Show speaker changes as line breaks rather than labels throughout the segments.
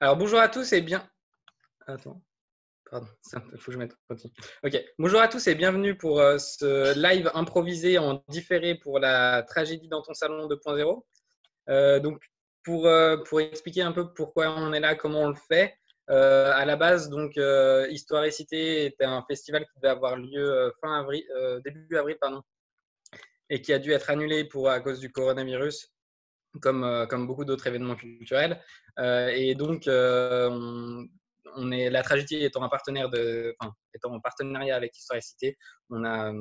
Alors bonjour à tous et bien. Attends, pardon, il faut que je mette continue. Ok, bonjour à tous et bienvenue pour ce live improvisé en différé pour la tragédie dans ton salon 2.0. Donc pour expliquer un peu pourquoi on est là, comment on le fait. À la base, donc Histoire et Cité était un festival qui devait avoir lieu fin avril, début avril, pardon, et qui a dû être annulé à cause du coronavirus, comme beaucoup d'autres événements culturels. Et donc, la tragédie étant étant en partenariat avec Histoire et Cité, on a,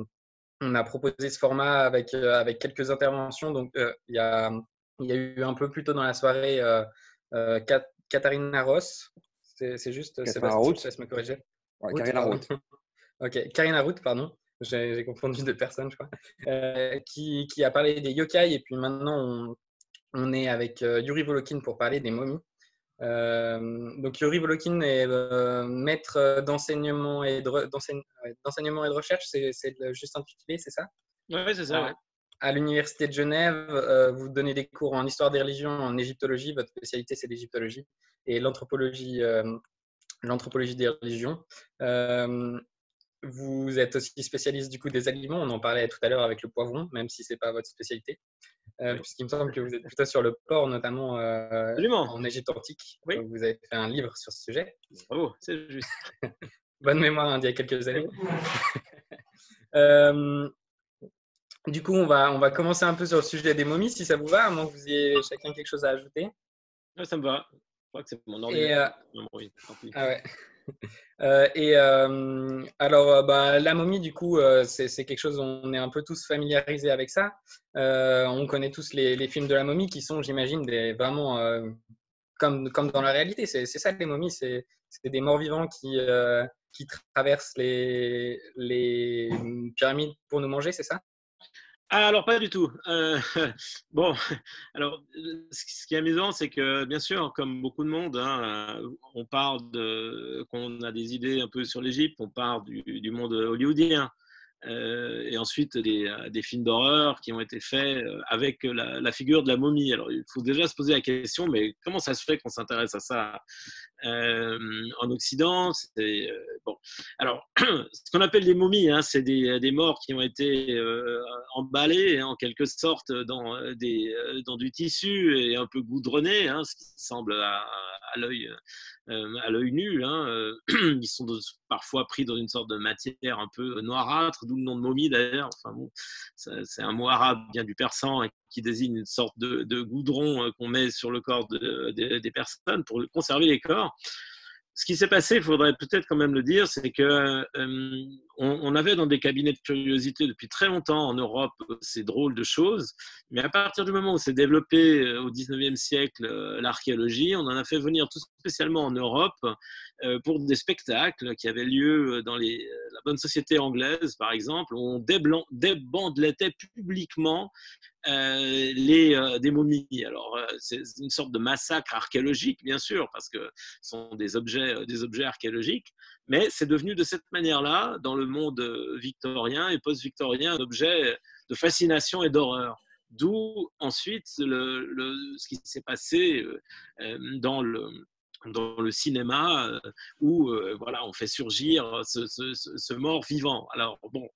on a proposé ce format avec quelques interventions. Donc, il y a eu un peu plus tôt dans la soirée Katharina Ross. C'est juste,
Catherine
Sébastien, je te
Roth.
laisse me corriger.
Ouais,
Root,
Karina
pardon.
Roth.
Ok, Karina Root, pardon. J'ai confondu deux personnes, je crois. Qui a parlé des yokai. Et puis maintenant, on est avec Yuri Volokin pour parler des momies. Donc Yuri Volokin est maître d'enseignement et de recherche, c'est le juste intitulé, c'est ça?
Oui, c'est ça,
À,
ouais.
à l'université de Genève, vous donnez des cours en histoire des religions, en égyptologie, votre spécialité c'est l'égyptologie, et l'anthropologie des religions. Vous êtes aussi spécialiste du coup des aliments, on en parlait tout à l'heure avec le poivron, même si c'est pas votre spécialité.
Oui.
Puisqu'il me semble que vous êtes plutôt sur le porc, notamment
Absolument.
en Égypte antique.
Oui.
Donc, vous avez fait un livre sur ce sujet.
Bravo, c'est juste.
Bonne mémoire, hein, d'il y a quelques années. Du coup, on va commencer un peu sur le sujet des momies, si ça vous va, à moins que vous ayez chacun quelque chose à ajouter.
Ouais, ça me va. Je crois que c'est mon
Et,
ordinateur. Non, oui, tant pis.
ah ouais. La momie, du coup, c'est quelque chose, on est un peu tous familiarisés avec ça. On connaît tous les films de la momie qui sont, j'imagine, vraiment comme dans la réalité. C'est ça, les momies, c'est des morts vivants qui traversent les pyramides pour nous manger, c'est ça?
Ah, alors, pas du tout. Bon, alors, ce qui est amusant, c'est que, bien sûr, comme beaucoup de monde, hein, on parle qu'on a des idées un peu sur l'Égypte, on parle du monde hollywoodien. Et ensuite des films d'horreur qui ont été faits avec la figure de la momie. Alors, il faut déjà se poser la question, mais comment ça se fait qu'on s'intéresse à ça en Occident? Bon. Alors, ce qu'on appelle les momies, hein, c'est des morts qui ont été emballés, hein, en quelque sorte dans du tissu et un peu goudronné, hein, ce qui semble à l'œil nu, hein. Ils sont parfois pris dans une sorte de matière un peu noirâtre, d'où le nom de momie d'ailleurs. Enfin bon, c'est un mot arabe bien du persan qui désigne une sorte de goudron qu'on met sur le corps des personnes pour conserver les corps. Ce qui s'est passé, il faudrait peut-être quand même le dire, c'est que on avait dans des cabinets de curiosité depuis très longtemps en Europe ces drôles de choses, mais à partir du moment où s'est développé au 19e siècle l'archéologie, on en a fait venir tout spécialement en Europe pour des spectacles qui avaient lieu dans la bonne société anglaise, par exemple, où on débandeletait publiquement des momies. Alors, c'est une sorte de massacre archéologique, bien sûr, parce que ce sont des objets archéologiques, mais c'est devenu de cette manière-là, dans le monde victorien et post-victorien, un objet de fascination et d'horreur. D'où ensuite ce qui s'est passé dans le cinéma où voilà, on fait surgir ce mort vivant. Alors bon,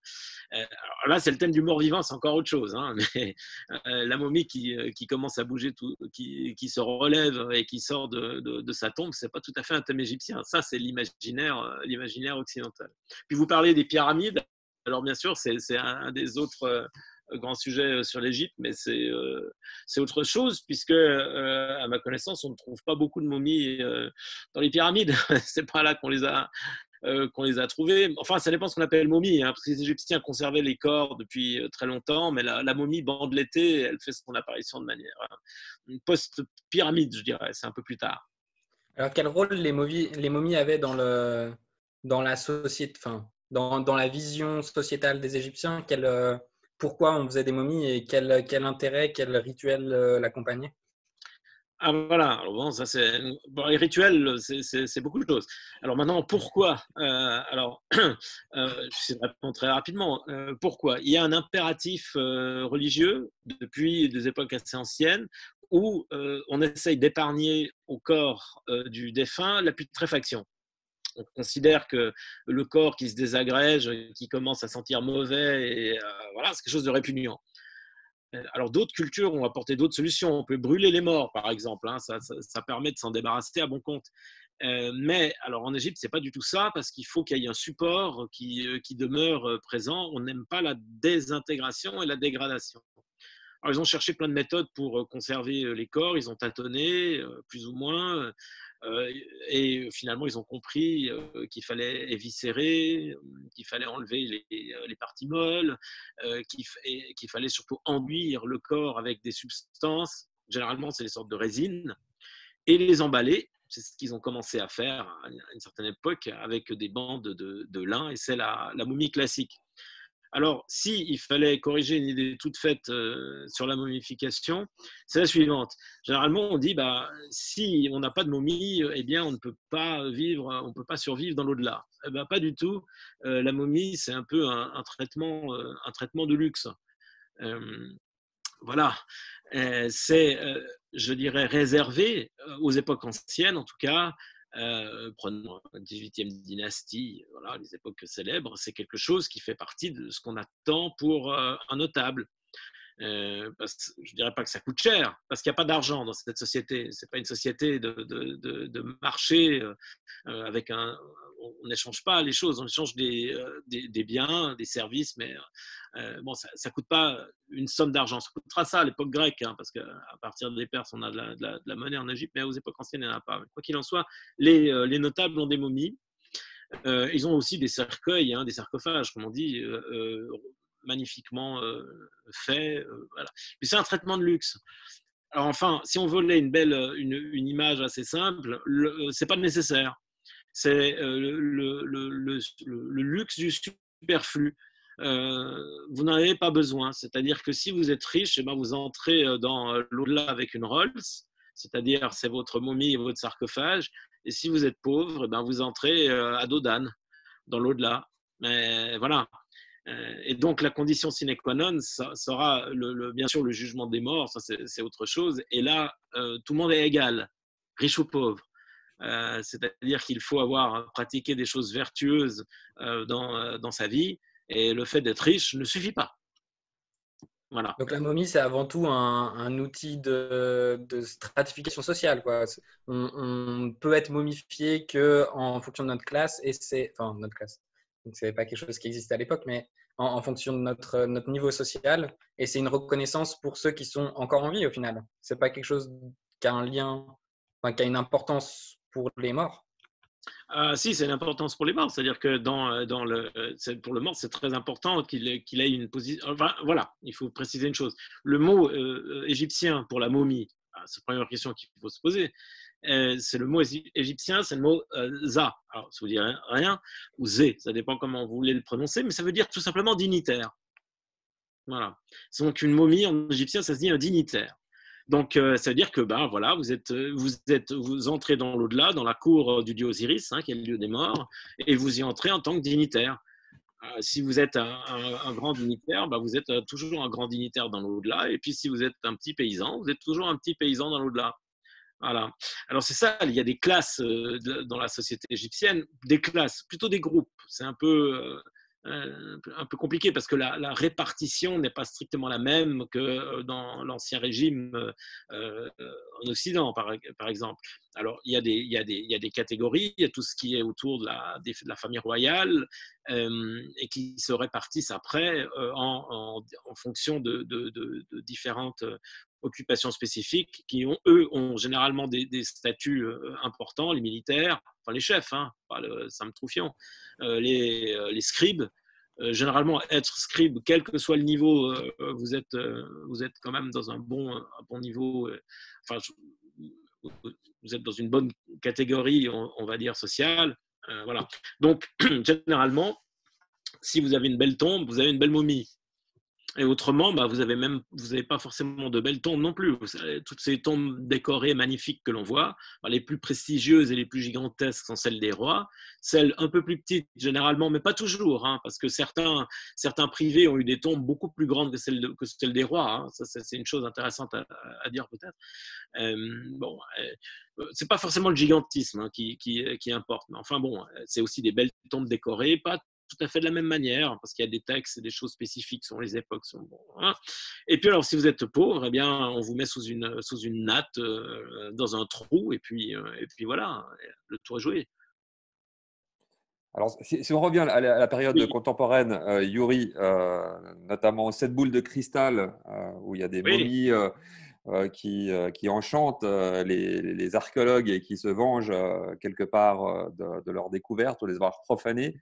alors là c'est le thème du mort vivant, c'est encore autre chose, hein, mais la momie qui commence à bouger, qui se relève et qui sort de sa tombe, c'est pas tout à fait un thème égyptien. Ça c'est l'imaginaire occidental. Puis vous parlez des pyramides. Alors bien sûr c'est un des autres grand sujet sur l'Égypte, mais c'est autre chose, puisque, à ma connaissance, on ne trouve pas beaucoup de momies dans les pyramides. C'est pas là qu'on les a trouvées. Enfin, ça dépend de ce qu'on appelle momie, hein, parce que les Égyptiens conservaient les corps depuis très longtemps, mais la momie bandeletée, elle fait son apparition de manière post-pyramide, je dirais, c'est un peu plus tard.
Alors, quel rôle les momies avaient dans la société, enfin, dans la vision sociétale des Égyptiens? Pourquoi on faisait des momies et quel intérêt, quel rituel l'accompagnait?
Ah voilà, alors bon, ça c'est bon, les rituels, c'est beaucoup de choses. Alors maintenant, pourquoi alors, j'essaie de répondre très rapidement. Pourquoi? Il y a un impératif religieux depuis des époques assez anciennes où on essaye d'épargner au corps du défunt la putréfaction. On considère que le corps qui se désagrège, qui commence à sentir mauvais, et voilà, c'est quelque chose de répugnant. Alors, d'autres cultures ont apporté d'autres solutions. On peut brûler les morts, par exemple. Hein. Ça permet de s'en débarrasser à bon compte. Mais alors, en Égypte, ce n'est pas du tout ça, parce qu'il faut qu'il y ait un support qui demeure présent. On n'aime pas la désintégration et la dégradation. Alors, ils ont cherché plein de méthodes pour conserver les corps. Ils ont tâtonné, plus ou moins. Et finalement, ils ont compris qu'il fallait éviscérer, qu'il fallait enlever les parties molles, qu'il fallait surtout enduire le corps avec des substances. Généralement, c'est des sortes de résines, et les emballer. C'est ce qu'ils ont commencé à faire à une certaine époque avec des bandes de lin, et c'est la momie classique. Alors, s'il fallait corriger une idée toute faite sur la momification, c'est la suivante. Généralement, on dit, si on n'a pas de momie, eh bien, on ne peut pas vivre, on ne peut pas survivre dans l'au-delà. Eh bien, pas du tout. La momie, c'est un peu un traitement de luxe. Voilà. C'est, je dirais, réservé aux époques anciennes, en tout cas. Prenons la 18e dynastie, voilà, les époques célèbres, c'est quelque chose qui fait partie de ce qu'on attend pour un notable. Je ne dirais pas que ça coûte cher, parce qu'il n'y a pas d'argent dans cette société. Ce n'est pas une société de marché avec on n'échange pas les choses, on échange des biens, des services, mais bon, ça ne coûte pas une somme d'argent. Ça coûtera ça à l'époque grecque, hein, parce qu'à partir des Perses, on a de la monnaie en Égypte, mais aux époques anciennes, il n'y en a pas. Mais quoi qu'il en soit, les notables ont des momies. Ils ont aussi des cercueils, hein, des sarcophages, comme on dit, magnifiquement faits. Voilà. Mais c'est un traitement de luxe. Alors enfin, si on voulait une image assez simple, ce n'est pas nécessaire. C'est le luxe du superflu. Vous n'en avez pas besoin. C'est-à-dire que si vous êtes riche, eh ben vous entrez dans l'au-delà avec une Rolls, c'est-à-dire c'est votre momie et votre sarcophage. Et si vous êtes pauvre, eh ben vous entrez à dos d'âne dans l'au-delà. Mais voilà. Et donc la condition sine qua non sera bien sûr le jugement des morts, ça c'est autre chose. Et là, tout le monde est égal, riche ou pauvre. C'est-à-dire qu'il faut avoir pratiqué des choses vertueuses dans sa vie, et le fait d'être riche ne suffit pas. Voilà.
Donc la momie, c'est avant tout un outil de stratification sociale, quoi. On peut être momifié qu'en fonction de notre classe, enfin notre classe. Donc c'est pas quelque chose qui existait à l'époque, mais en fonction de notre niveau social, et c'est une reconnaissance pour ceux qui sont encore en vie au final. C'est pas quelque chose qui a un lien, enfin, qui a une importance pour les morts.
Si, c'est l'importance pour les morts. C'est-à-dire que pour le mort, c'est très important qu'il ait une position. Enfin, voilà, il faut préciser une chose. Le mot égyptien pour la momie, c'est la première question qu'il faut se poser. C'est le mot égyptien, c'est le mot za. Alors, ça veut dire rien, ou zé, ça dépend comment vous voulez le prononcer, mais ça veut dire tout simplement dignitaire. Voilà. Donc, une momie en égyptien, ça se dit un dignitaire. Donc, ça veut dire que voilà, vous entrez dans l'au-delà, dans la cour du dieu Osiris, hein, qui est le dieu des morts, et vous y entrez en tant que dignitaire. Si vous êtes un grand dignitaire, vous êtes toujours un grand dignitaire dans l'au-delà. Et puis, si vous êtes un petit paysan, vous êtes toujours un petit paysan dans l'au-delà. Voilà. Alors, c'est ça, il y a des classes dans la société égyptienne, des classes, plutôt des groupes. C'est un peu compliqué parce que la répartition n'est pas strictement la même que dans l'Ancien Régime en Occident, par exemple. Alors, il y a des catégories, il y a tout ce qui est autour de la famille royale et qui se répartissent après en fonction de différentes occupations spécifiques qui, eux, ont généralement des statuts importants, les militaires, enfin les chefs, hein, pas le Sam Troufion, les scribes. Généralement, être scribe, quel que soit le niveau, vous êtes quand même dans un bon niveau. Enfin, vous êtes dans une bonne catégorie, on va dire, sociale. Voilà. Donc, généralement, si vous avez une belle tombe, vous avez une belle momie. Et autrement, bah, vous avez pas forcément de belles tombes non plus. Toutes ces tombes décorées magnifiques que l'on voit, bah, les plus prestigieuses et les plus gigantesques sont celles des rois. Celles un peu plus petites, généralement, mais pas toujours, hein, parce que certains privés ont eu des tombes beaucoup plus grandes que celles des rois. Hein. Ça, c'est une chose intéressante à dire peut-être. Bon, c'est pas forcément le gigantisme, hein, qui importe, mais enfin bon, c'est aussi des belles tombes décorées, pas tout à fait de la même manière, parce qu'il y a des textes et des choses spécifiques selon les époques. Bon, hein. Et puis alors, si vous êtes pauvre, eh bien, on vous met sous une natte, dans un trou, et puis voilà, le tour est joué.
Alors, si on revient à la période
Oui,
contemporaine, Yuri, notamment Sept boules de cristal, où il y a des
oui.
momies qui enchantent les archéologues et qui se vengent quelque part de leur découverte ou les avoir profanées.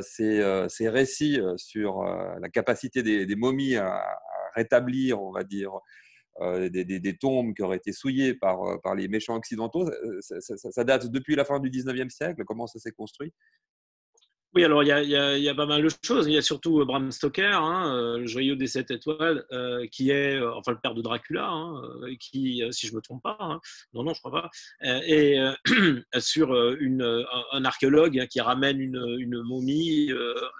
Ces récits sur la capacité des momies à rétablir, on va dire, des tombes qui auraient été souillées par les méchants occidentaux, ça date depuis la fin du 19e siècle. Comment ça s'est construit?
Oui, alors il y a pas mal de choses. Il y a surtout Bram Stoker, hein, le joyau des 7 étoiles, qui est enfin le père de Dracula, hein, qui, si je me trompe pas, hein, non, je crois pas, et sur un archéologue, hein, qui ramène une momie,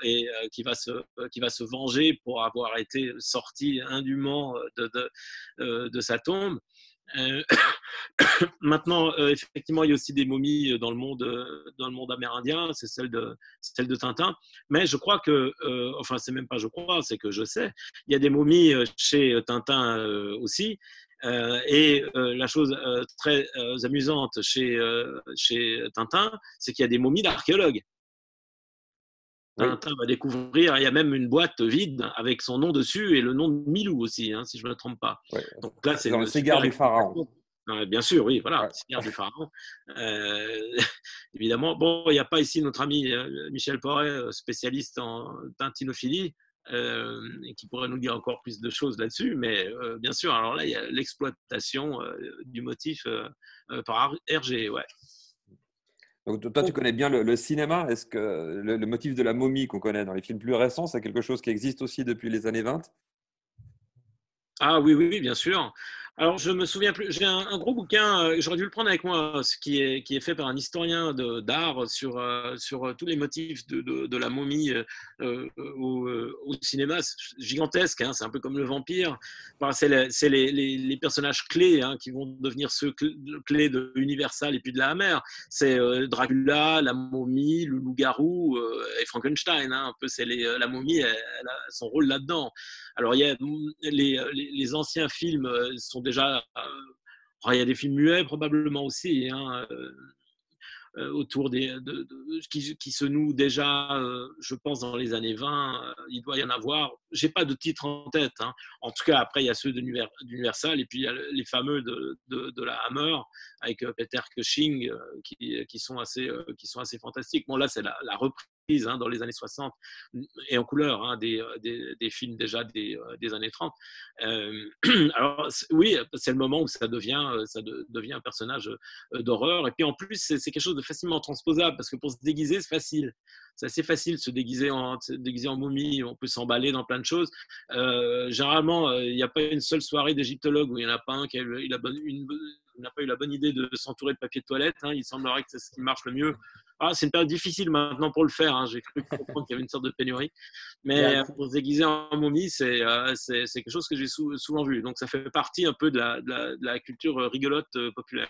et qui va se venger pour avoir été sorti indûment de sa tombe. Euh, Maintenant, effectivement, il y a aussi des momies dans le monde amérindien, c'est celle de Tintin. Mais je crois que, enfin, c'est même pas je crois, c'est que je sais, il y a des momies chez Tintin aussi. Et la chose très amusante chez Tintin, c'est qu'il y a des momies d'archéologues.
Oui,
Tintin va découvrir, il y a même une boîte vide avec son nom dessus et le nom de Milou aussi, hein, si je ne me trompe pas.
oui.
Donc là,
C'est
c'est
dans le
une
Cigare
super
du Pharaon.
explication. Bien sûr, oui, voilà,
Ouais.
Cigare du Pharaon. Euh, Évidemment, bon, il n'y a pas ici notre ami Michel Porret, spécialiste en tintinophilie, et qui pourrait nous dire encore plus de choses là-dessus, mais bien sûr, alors là, il y a l'exploitation du motif par Hergé, ouais.
Donc, toi, tu
Oh.
connais bien le cinéma. Est-ce que le motif de la momie qu'on connaît dans les films plus récents, c'est quelque chose qui existe aussi depuis les années 20?
Ah oui, oui, oui, bien sûr. Alors, je me souviens plus. J'ai un gros bouquin, j'aurais dû le prendre avec moi, ce qui est fait par un historien d'art sur tous les motifs de la momie au cinéma. C'est gigantesque, hein, c'est un peu comme le vampire. Enfin, c'est les personnages clés, hein, qui vont devenir ceux clés de Universal et puis de la Hammer. C'est Dracula, la momie, le loup-garou et Frankenstein. Hein, un peu, la momie, elle a son rôle là-dedans. Alors, il y a les anciens films sont déjà. Il y a des films muets probablement aussi, hein, autour qui se nouent déjà, je pense, dans les années 20. Il doit y en avoir. Je n'ai pas de titre en tête. Hein. En tout cas, après, il y a ceux d'Universal et puis il y a les fameux de la Hammer avec Peter Cushing qui sont assez fantastiques. Bon, là, c'est la reprise, hein, dans les années 60 et en couleur, hein, des films déjà des années 30. Alors, oui, c'est le moment où ça devient un personnage d'horreur. Et puis en plus, c'est quelque chose de facilement transposable parce que pour se déguiser, c'est facile. C'est assez facile de se déguiser en momie. On peut s'emballer dans plein de choses. Généralement, il n'y a pas une seule soirée d'égyptologue où il n'y en a pas un qui a eu n'a pas eu la bonne idée de s'entourer de papier de toilette. Hein. Il semblerait que c'est ce qui marche le mieux. C'est une période difficile maintenant pour le faire. Hein. J'ai cru comprendre qu'il y avait une sorte de pénurie.
Il y a un
Mais
coup-
pour se déguiser en momie, c'est quelque chose que j'ai souvent vu. Donc ça fait partie un peu de la culture rigolote populaire.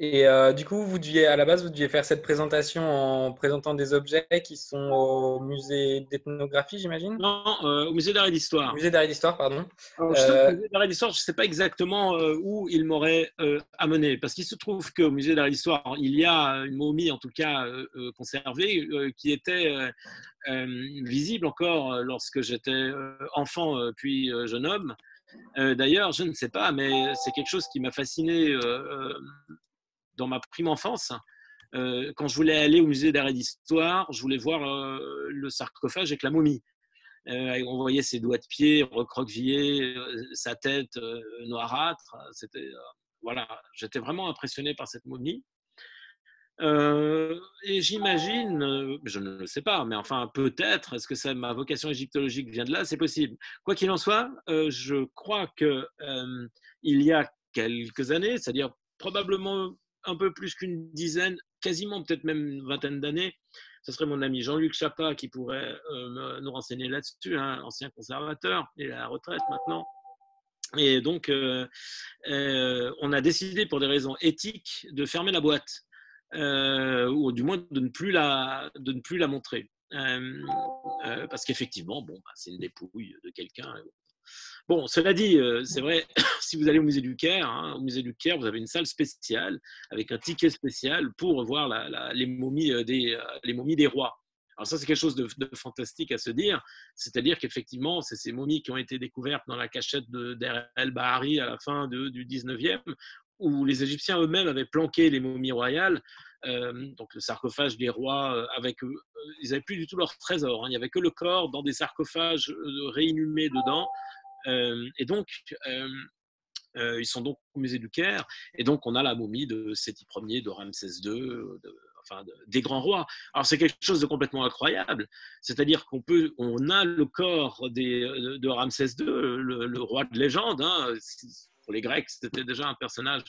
Et du coup, à la base, vous deviez faire cette présentation en présentant des objets qui sont au musée d'ethnographie, j'imagine?
Non, au musée d'art et d'histoire.
Musée d'art et d'histoire, pardon.
Alors, je t'avoue que le musée d'art et d'histoire, je ne sais pas exactement où il m'aurait amené, parce qu'il se trouve qu'au musée d'art et d'histoire, il y a une momie, en tout cas conservée, qui était visible encore lorsque j'étais enfant puis jeune homme. D'ailleurs, je ne sais pas, mais c'est quelque chose qui m'a fasciné dans ma prime enfance. Quand je voulais aller au musée d'art et d'histoire, je voulais voir le sarcophage avec la momie. On voyait ses doigts de pied recroquevillés, sa tête noirâtre. Voilà, j'étais vraiment impressionné par cette momie. Et j'imagine, je ne le sais pas, mais enfin peut-être, est-ce que ma vocation égyptologique vient de là? C'est possible. Quoi qu'il en soit, je crois que il y a quelques années, c'est-à-dire probablement un peu plus qu'une dizaine, quasiment peut-être même une vingtaine d'années, ce serait mon ami Jean-Luc Chapa qui pourrait nous renseigner là-dessus, hein, ancien conservateur, il est à la retraite maintenant. Et donc, on a décidé pour des raisons éthiques de fermer la boîte, ou du moins de ne plus la montrer. Parce qu'effectivement, bon, bah, c'est une dépouille de quelqu'un. Bon, cela dit, c'est vrai, si vous allez au musée du Caire, hein, au musée du Caire, vous avez une salle spéciale avec un ticket spécial pour voir les momies des rois. Alors ça, c'est quelque chose de fantastique à se dire, c'est-à-dire qu'effectivement, c'est ces momies qui ont été découvertes dans la cachette de Deir el-Bahari à la fin du 19e, où les Égyptiens eux-mêmes avaient planqué les momies royales, donc le sarcophage des rois, ils n'avaient plus du tout leur trésor, hein, il n'y avait que le corps dans des sarcophages réinhumés dedans, et donc, ils sont donc au musée du Caire, et donc on a la momie de Séti Ier, de Ramsès II, des grands rois. Alors c'est quelque chose de complètement incroyable, c'est-à-dire on a le corps de Ramsès II, le roi de légende, hein. Pour les Grecs, c'était déjà un personnage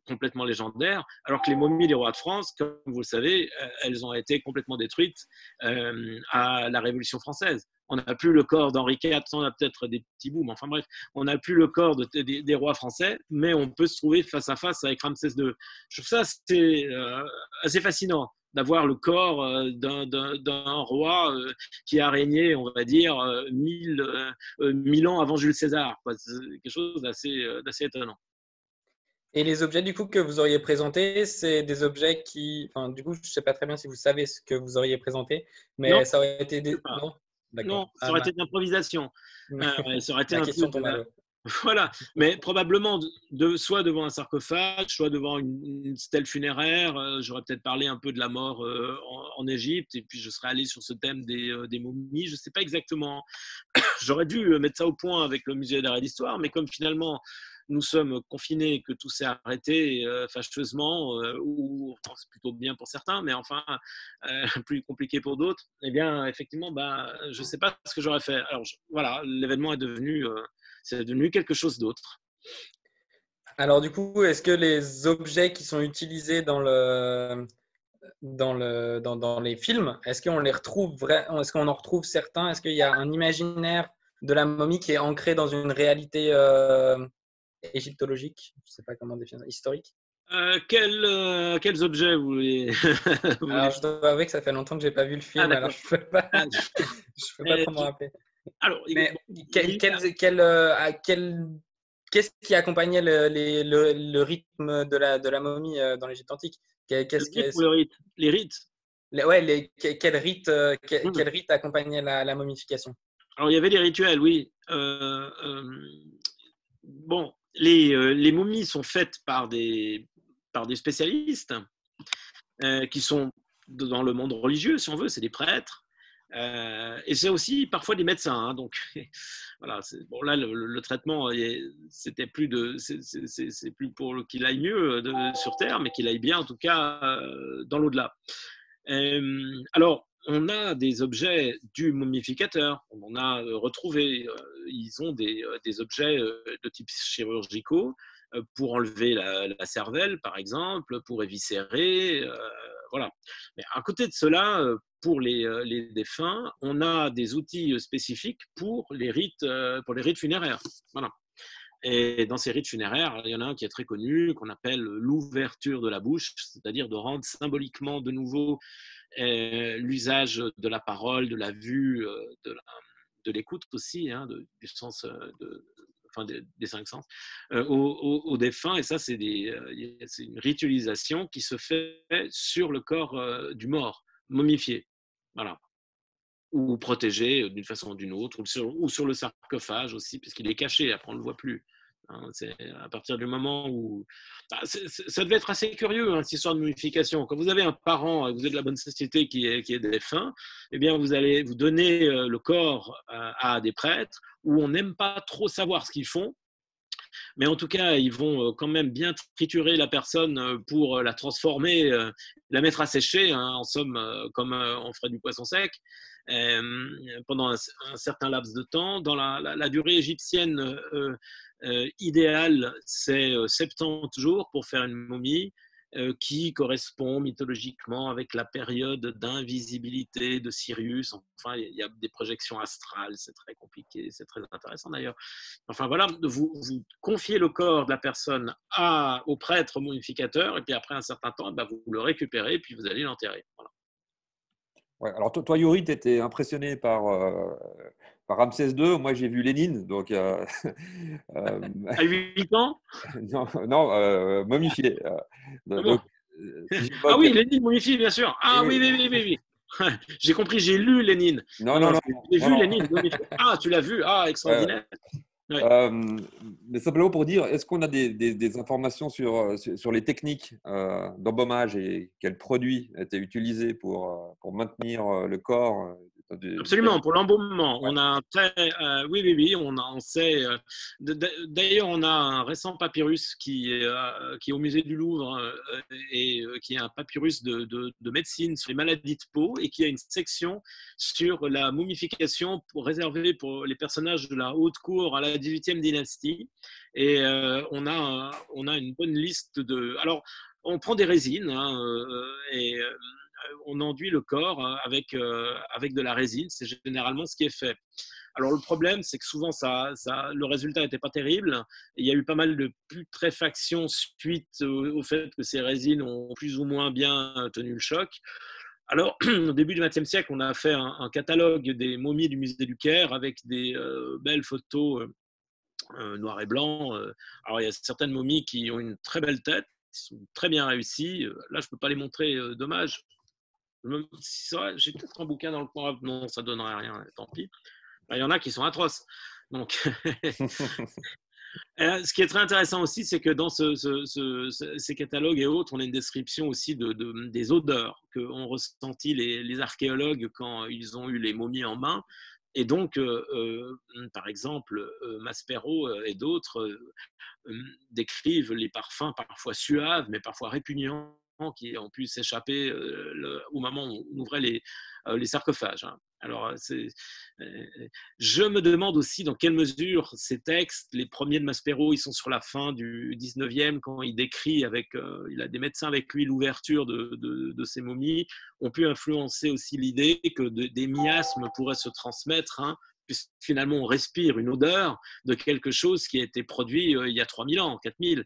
complètement légendaire, alors que les momies des rois de France, comme vous le savez, elles ont été complètement détruites à la Révolution française. On n'a plus le corps d'Henri IV, on a peut-être des petits bouts, mais enfin bref, on n'a plus le corps des rois français, mais on peut se trouver face à face avec Ramsès II. Je trouve ça assez fascinant d'avoir le corps d'un roi qui a régné, on va dire, 1000 ans avant Jules César. C'est quelque chose d'assez étonnant.
Et les objets du coup que vous auriez présentés, c'est des objets qui, enfin, du coup, je ne sais pas très bien si vous savez ce que vous auriez présenté, mais
Non,
ça aurait été
non,
d'accord.
ça aurait été de l'improvisation. Ça aurait été
Ma
un
question
peu
tombe à l'eau.
Voilà, mais probablement soit devant un sarcophage, soit devant une stèle funéraire. J'aurais peut-être parlé un peu de la mort en Égypte, et puis je serais allé sur ce thème des momies. Je ne sais pas exactement. J'aurais dû mettre ça au point avec le musée d'art et d'histoire, mais comme finalement nous sommes confinés, que tout s'est arrêté fâcheusement, ou enfin, c'est plutôt bien pour certains, mais enfin plus compliqué pour d'autres, eh bien effectivement, je ne sais pas ce que j'aurais fait. Alors voilà, l'événement c'est devenu quelque chose d'autre.
Alors du coup, est-ce que les objets qui sont utilisés dans les films, est-ce qu'on les retrouve est-ce qu'on en retrouve certains? Est-ce qu'il y a un imaginaire de la momie qui est ancré dans une réalité égyptologique? Je ne sais pas comment définir ça, historique?
Quels objets vous voulez,
Alors, je dois avouer que ça fait longtemps que je n'ai pas vu le film, alors je ne peux pas, je peux pas trop me rappeler.
Alors,
mais qu'est-ce qui accompagnait le rythme de la momie dans l'Égypte antique?
Le rite. Les rites.
Quel rite accompagnait la momification?
Alors, il y avait des rituels, oui. Bon, les momies sont faites par des spécialistes qui sont dans le monde religieux, si on veut, c'est des prêtres. Et c'est aussi parfois des médecins. Hein, donc, voilà. Bon, là, le traitement, c'est plus pour qu'il aille mieux sur Terre, mais qu'il aille bien, en tout cas, dans l'au-delà. Alors, on a des objets du momificateur. On en a retrouvé. Ils ont des objets de type chirurgicaux pour enlever la cervelle, par exemple, pour éviscérer. Voilà. Mais à côté de cela, pour les défunts, on a des outils spécifiques pour les rites funéraires. Voilà. Et dans ces rites funéraires, il y en a un qui est très connu, qu'on appelle l'ouverture de la bouche, c'est-à-dire de rendre symboliquement de nouveau l'usage de la parole, de la vue, de l'écoute aussi, hein, du sens des 5 sens, aux défunts. Et ça, c'est une ritualisation qui se fait sur le corps du mort, momifié. Voilà. Ou protégé d'une façon ou d'une autre, ou sur le sarcophage aussi, puisqu'il est caché, après on ne le voit plus. Hein, c'est à partir du moment où… ça devait être assez curieux, hein, cette histoire de momification. Quand vous avez un parent, vous êtes de la bonne société qui est défunt, eh bien vous allez vous donner le corps à des prêtres où on n'aime pas trop savoir ce qu'ils font. Mais en tout cas, ils vont quand même bien triturer la personne pour la transformer, la mettre à sécher, hein, en somme, comme on ferait du poisson sec, pendant un certain laps de temps. Dans la durée égyptienne idéale, c'est 70 jours pour faire une momie. Qui correspond mythologiquement avec la période d'invisibilité de Sirius. Enfin, il y a des projections astrales, c'est très compliqué, c'est très intéressant d'ailleurs. Enfin voilà, vous confiez le corps de la personne au prêtre momificateur, et puis après un certain temps, vous le récupérez, puis vous allez l'enterrer. Voilà.
Ouais, alors toi, Yuri, tu étais impressionné par Ramsès II. Moi, j'ai vu Lénine. Donc,
À 8 ans?
non, momifié. Donc, si
ah
j'évoque…
oui, Lénine momifié, bien sûr. Ah oui, oui, oui, oui, oui. J'ai compris, j'ai lu Lénine.
Non, non, non.
J'ai vu
non.
Lénine momifié. Ah, tu l'as vu? Ah, extraordinaire. Ouais.
Mais simplement pour dire, est-ce qu'on a des informations sur les techniques d'embaumage et quels produits étaient utilisés pour maintenir le corps
Absolument, pour l'embaumement,
Ouais.
on a oui, on sait. D'ailleurs, on a un récent papyrus qui est au musée du Louvre et qui est un papyrus de médecine sur les maladies de peau et qui a une section sur la momification réservée pour les personnages de la haute cour à la 18e dynastie. Et on a une bonne liste de. Alors, on prend des résines hein, et on enduit le corps avec de la résine. C'est généralement ce qui est fait. Alors le problème, c'est que souvent, le résultat n'était pas terrible. Il y a eu pas mal de putréfaction suite au fait que ces résines ont plus ou moins bien tenu le choc. Alors, au début du XXe siècle, on a fait un catalogue des momies du musée du Caire avec des belles photos noir et blanc. Alors, il y a certaines momies qui ont une très belle tête, qui sont très bien réussies. Là, je ne peux pas les montrer, dommage. J'ai peut-être un bouquin dans le coin. Non, ça ne donnerait rien, tant pis. Il y en a qui sont atroces. Donc, ce qui est très intéressant aussi, c'est que dans ces catalogues et autres, on a une description aussi des odeurs qu'ont ressenties les archéologues quand ils ont eu les momies en main. Et donc, par exemple, Maspero et d'autres décrivent les parfums parfois suaves, mais parfois répugnants, qui ont pu s'échapper au moment où on ouvrait les sarcophages. Hein. Alors, je me demande aussi dans quelle mesure ces textes, les premiers de Maspero, ils sont sur la fin du 19e, quand il décrit il a des médecins avec lui l'ouverture de ces momies, ont pu influencer aussi l'idée que des miasmes pourraient se transmettre, hein, puisque finalement on respire une odeur de quelque chose qui a été produit il y a 3000 ans, 4000.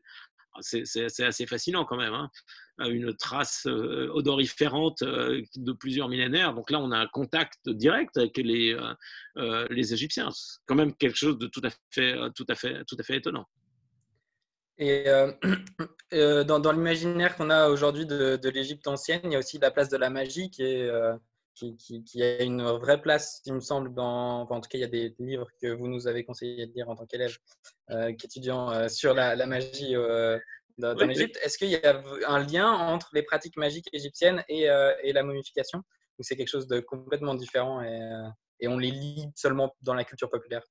C'est assez fascinant quand même, hein. Une trace odoriférante de plusieurs millénaires. Donc là, on a un contact direct avec les Égyptiens. C'est quand même quelque chose de tout à fait étonnant.
Et dans l'imaginaire qu'on a aujourd'hui de l'Égypte ancienne, il y a aussi la place de la magie qui a une vraie place, il me semble, enfin, en tout cas, il y a des livres que vous nous avez conseillé de lire en tant qu'élève, qu'étudiant sur la magie dans l'Égypte. Est-ce qu'il y a un lien entre les pratiques magiques égyptiennes et la momification, ou c'est quelque chose de complètement différent et on les lit seulement dans la culture populaire?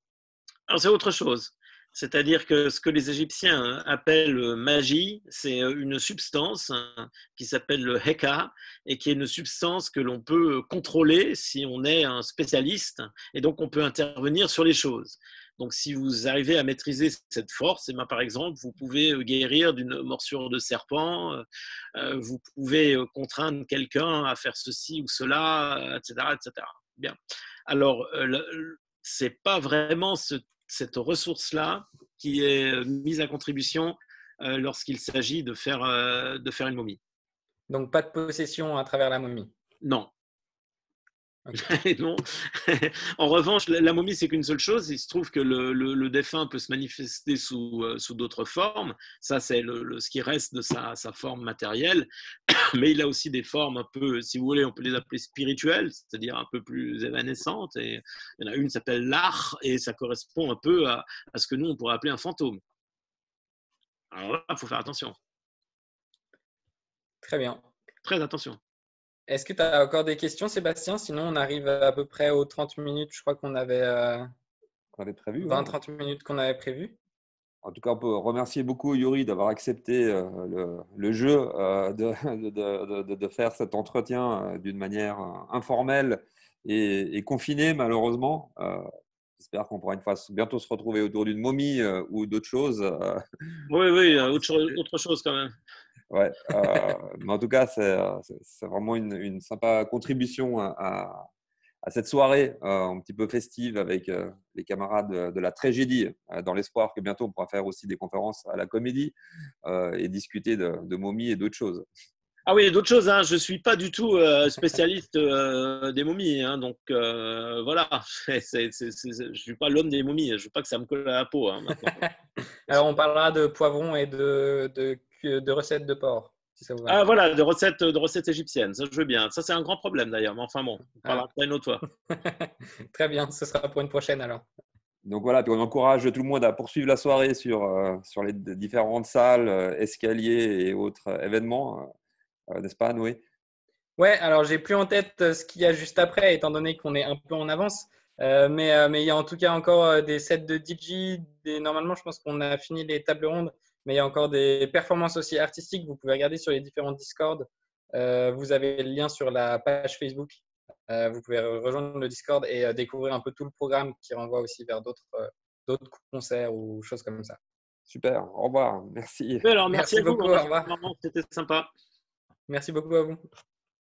Alors, c'est autre chose. C'est-à-dire que ce que les Égyptiens appellent magie, c'est une substance qui s'appelle le heka et qui est une substance que l'on peut contrôler si on est un spécialiste et donc on peut intervenir sur les choses. Donc si vous arrivez à maîtriser cette force, par exemple, vous pouvez guérir d'une morsure de serpent, vous pouvez contraindre quelqu'un à faire ceci ou cela, etc. etc. Bien. Alors, c'est pas vraiment cette ressource-là qui est mise à contribution lorsqu'il s'agit de faire une momie.
Donc, pas de possession à travers la momie?
Non.
Okay.
Non. En revanche, la momie, c'est qu'une seule chose. Il se trouve que le défunt peut se manifester sous d'autres formes. Ça, c'est ce qui reste de sa forme matérielle. Mais il a aussi des formes un peu, si vous voulez, on peut les appeler spirituelles, c'est-à-dire un peu plus évanescentes. Et il y en a une qui s'appelle l'art, et ça correspond un peu à ce que nous, on pourrait appeler un fantôme. Alors là, il faut faire attention.
Très bien.
Très attention.
Est-ce que tu as encore des questions, Sébastien? Sinon, on arrive à peu près aux 30 minutes. Je crois qu'on avait
prévu
20-30 minutes qu'on avait prévu.
En tout cas, on peut remercier beaucoup Yuri d'avoir accepté le jeu de faire cet entretien d'une manière informelle et confinée, malheureusement. J'espère qu'on pourra une fois bientôt se retrouver autour d'une momie ou d'autres choses.
Oui, oui, autre chose quand même.
Ouais, mais en tout cas, c'est vraiment une sympa contribution à cette soirée un petit peu festive avec les camarades de la tragédie, dans l'espoir que bientôt on pourra faire aussi des conférences à la comédie et discuter de momies et d'autres choses.
Ah oui, d'autres choses, hein. Je ne suis pas du tout spécialiste des momies, hein. Donc voilà, je ne suis pas l'homme des momies. Je ne veux pas que ça me colle à la peau, hein, maintenant.
Alors, on parlera de poivrons et de recettes de porc, si ça vous va.
Ah voilà, de recettes égyptiennes, ça je veux bien. Ça c'est un grand problème d'ailleurs, mais enfin bon, on parlera de ça une autre fois.
Très bien, ce sera pour une prochaine alors.
Donc voilà, puis on encourage tout le monde à poursuivre la soirée sur les différentes salles, escaliers et autres événements, n'est-ce pas, Noé?
Ouais, alors j'ai plus en tête ce qu'il y a juste après, étant donné qu'on est un peu en avance. Mais il y a en tout cas encore des sets de DJ. Normalement, je pense qu'on a fini les tables rondes, mais il y a encore des performances aussi artistiques. Vous pouvez regarder sur les différents Discord. Vous avez le lien sur la page Facebook. Vous pouvez rejoindre le Discord et découvrir un peu tout le programme qui renvoie aussi vers d'autres concerts ou choses comme ça.
Super, au revoir, merci.
Oui, alors merci
Merci
à vous,
beaucoup, au revoir.
c'était sympa.
Merci beaucoup à vous.